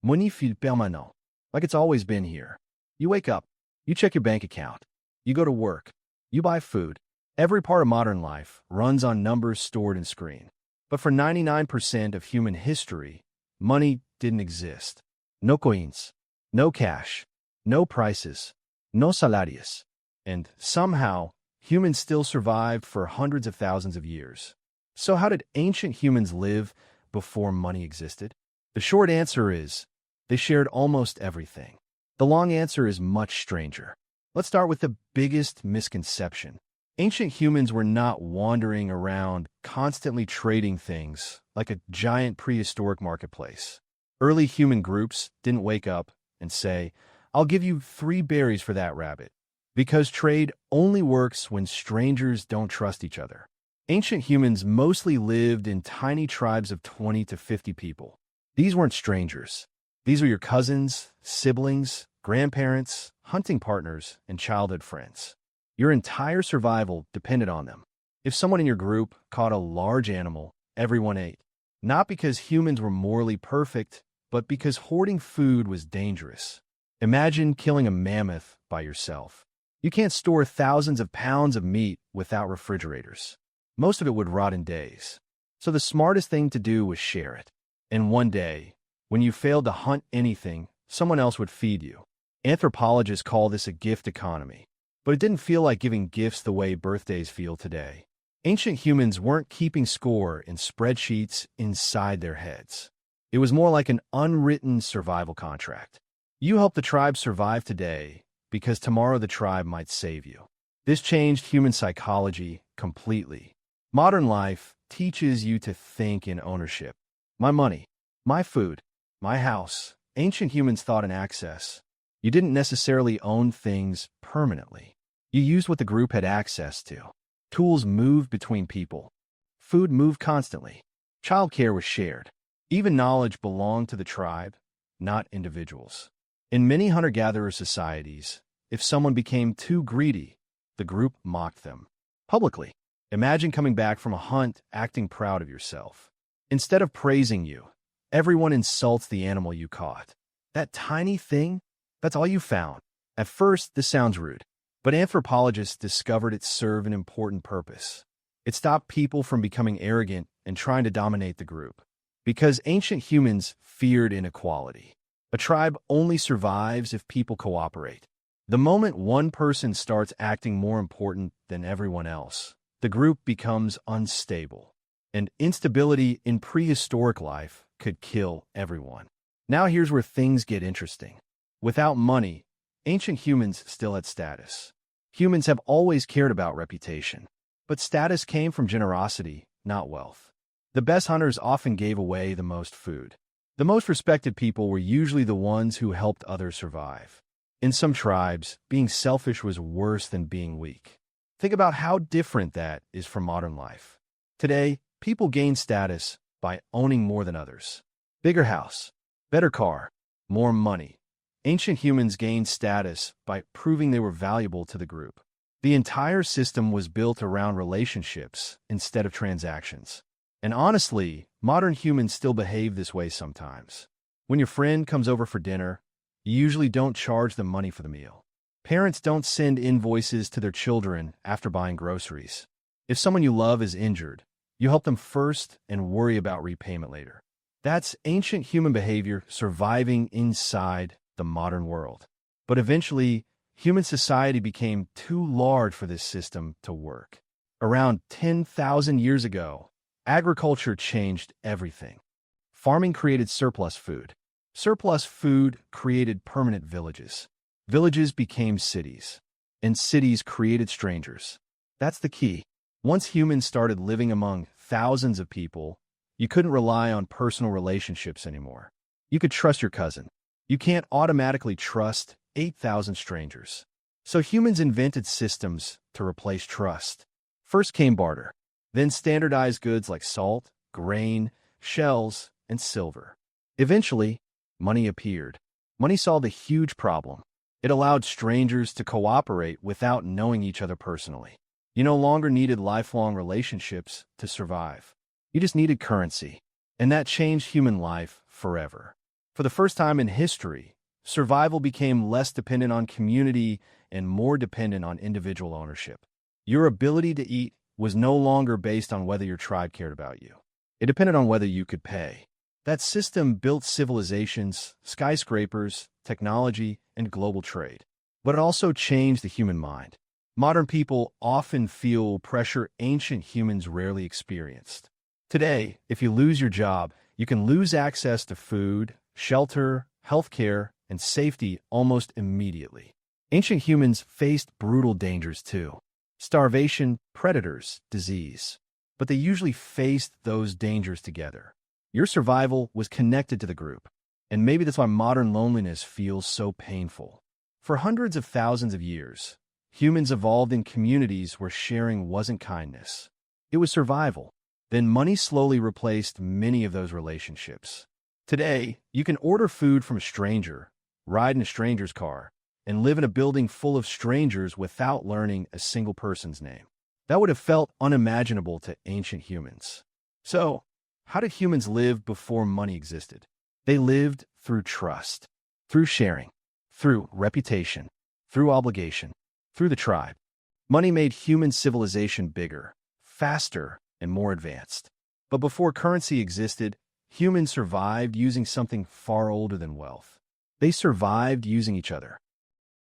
Money fil permanent. Like it's always been here. You wake up, you check your bank account, you go to work, you buy food. Every part of modern life runs on numbers stored in screen. But for 99% of human history, money didn't exist. No coins, no cash, no prices, no salaries. And somehow, humans still survived for hundreds of thousands of years. So how did ancient humans live before money existed? The short answer is, they shared almost everything. The long answer is much stranger. Let's start with the biggest misconception. Ancient humans were not wandering around constantly trading things like a giant prehistoric marketplace. Early human groups didn't wake up and say, "I'll give you 3 berries for that rabbit," because trade only works when strangers don't trust each other. Ancient humans mostly lived in tiny tribes of 20 to 50 people. These weren't strangers. These were your cousins, siblings, grandparents, hunting partners, and childhood friends. Your entire survival depended on them. If someone in your group caught a large animal, everyone ate. Not because humans were morally perfect, but because hoarding food was dangerous. Imagine killing a mammoth by yourself. You can't store thousands of pounds of meat without refrigerators. Most of it would rot in days. So the smartest thing to do was share it. And one day, when you failed to hunt anything, someone else would feed you. Anthropologists call this a gift economy. But it didn't feel like giving gifts the way birthdays feel today. Ancient humans weren't keeping score in spreadsheets inside their heads. It was more like an unwritten survival contract. You help the tribe survive today because tomorrow the tribe might save you. This changed human psychology completely. Modern life teaches you to think in ownership. My money, my food, my house. Ancient humans thought in access. You didn't necessarily own things permanently. You used what the group had access to. Tools moved between people. Food moved constantly. Childcare was shared. Even knowledge belonged to the tribe, not individuals. In many hunter-gatherer societies, if someone became too greedy, the group mocked them. Publicly. Imagine coming back from a hunt acting proud of yourself. Instead of praising you, everyone insults the animal you caught. That tiny thing? That's all you found. At first, this sounds rude, but anthropologists discovered it served an important purpose. It stopped people from becoming arrogant and trying to dominate the group. Because ancient humans feared inequality. A tribe only survives if people cooperate. The moment one person starts acting more important than everyone else, the group becomes unstable. And instability in prehistoric life could kill everyone. Now here's where things get interesting. Without money, ancient humans still had status. Humans have always cared about reputation. But status came from generosity, not wealth. The best hunters often gave away the most food. The most respected people were usually the ones who helped others survive. In some tribes, being selfish was worse than being weak. Think about how different that is from modern life. Today, people gain status by owning more than others. Bigger house, better car, more money. Ancient humans gained status by proving they were valuable to the group. The entire system was built around relationships instead of transactions. And honestly, modern humans still behave this way sometimes. When your friend comes over for dinner, you usually don't charge them money for the meal. Parents don't send invoices to their children after buying groceries. If someone you love is injured, you help them first and worry about repayment later. That's ancient human behavior surviving inside the modern world. But eventually, human society became too large for this system to work. Around 10,000 years ago, agriculture changed everything. Farming created surplus food. Surplus food created permanent villages. Villages became cities. And cities created strangers. That's the key. Once humans started living among thousands of people, you couldn't rely on personal relationships anymore. You could trust your cousin. You can't automatically trust 8,000 strangers. So humans invented systems to replace trust. First came barter, then standardized goods like salt, grain, shells, and silver. Eventually, money appeared. Money solved a huge problem. It allowed strangers to cooperate without knowing each other personally. You no longer needed lifelong relationships to survive. You just needed currency. And that changed human life forever. For For the first time in history, survival became less dependent on community and more dependent on individual ownership. Your ability to eat was no longer based on whether your tribe cared about you. It depended on whether you could pay. That system built civilizations, skyscrapers, technology, and global trade. But it also changed the human mind. Modern people often feel pressure ancient humans rarely experienced. Today, if you lose your job, you can lose access to food, shelter, healthcare, and safety almost immediately. Ancient humans faced brutal dangers too. Starvation, predators, disease. But they usually faced those dangers together. Your survival was connected to the group, and maybe that's why modern loneliness feels so painful. For hundreds of thousands of years, humans evolved in communities where sharing wasn't kindness. It was survival. Then money slowly replaced many of those relationships. Today, you can order food from a stranger, ride in a stranger's car, and live in a building full of strangers without learning a single person's name. That would have felt unimaginable to ancient humans. So, how did humans live before money existed? They lived through trust, through sharing, through reputation, through obligation, through the tribe. Money made human civilization bigger, faster, and more advanced. But before currency existed, humans survived using something far older than wealth. They survived using each other.